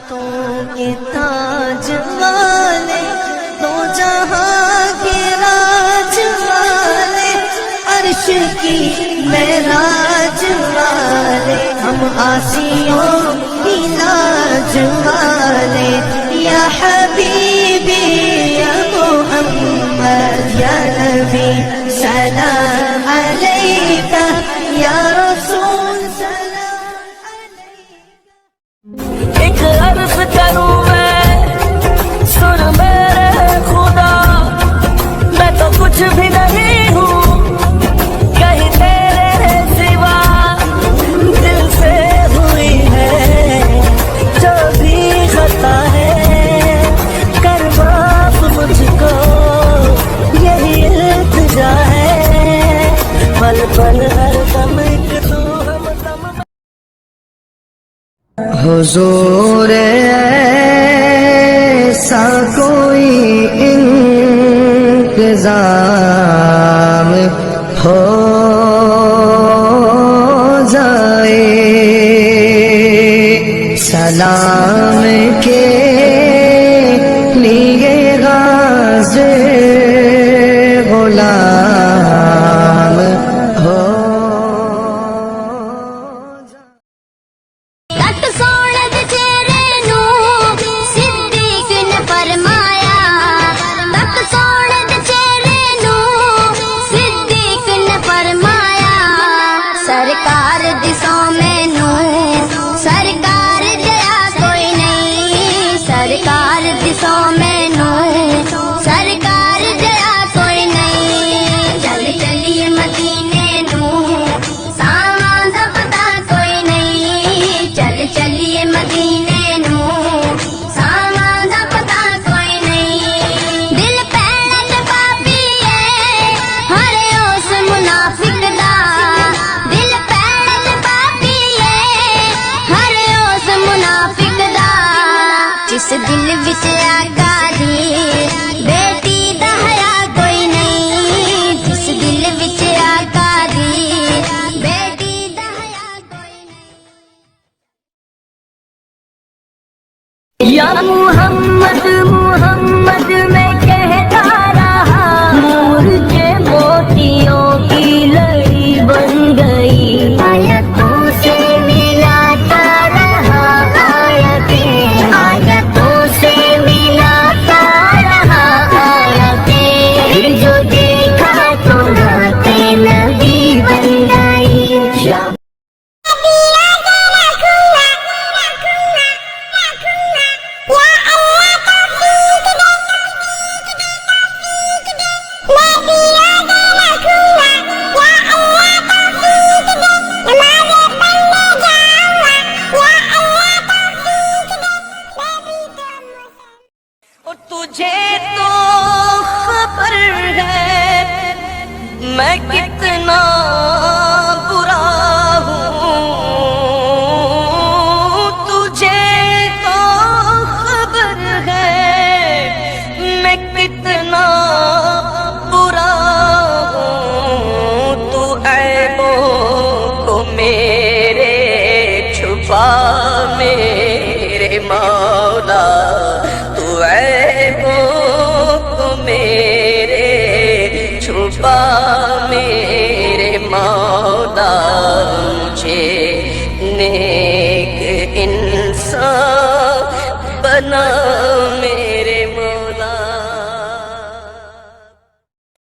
کے تاج والے، دو جہاں کے راج والے، عرش کی معراج والے، ہم آسیوں کی لاج والے، یا حبیبی یا محمد یا نبی سلام علیکہ یا رسول سلام علیکہ۔ ایک عرض کروں میں سن میرے خدا، میں تو کچھ بھی نہیں ہوں کہیں تیرے سوا، دل سے ہوئی ہے جو بھی خطا ہے، کر معاف مجھ کو یہی التجا ہے، پل پل ہر دم ایک تو ہم دم۔ حضور ایسا کوئی انتظام ہو جائے، سلام کے لیے غازی غلام ہو جس دل وچ آقا دی بیٹی دا حیا کوئی نہیں، جس دل وچ آقا دی بیٹی دا حیا کوئی نہیں۔ یا محمد محمد میں کہتا رہا، نور کے موتیوں کی لڑی بن گئی، آیتوں سے ملاتا رہا، آیتیں آیتوں سے ملاتا رہا، آیتیں پھر جو دیکھا تو راتیں نبی بن گئی۔ تجھے تو خبر ہے میں کتنا برا ہوں، تجھے تو خبر ہے میں کتنا برا ہوں، تو عیبوں کو میرے چھپا میرے مولا، عیبوں کو میرے چھپا میرے مولا، مجھے نیک انسان بنا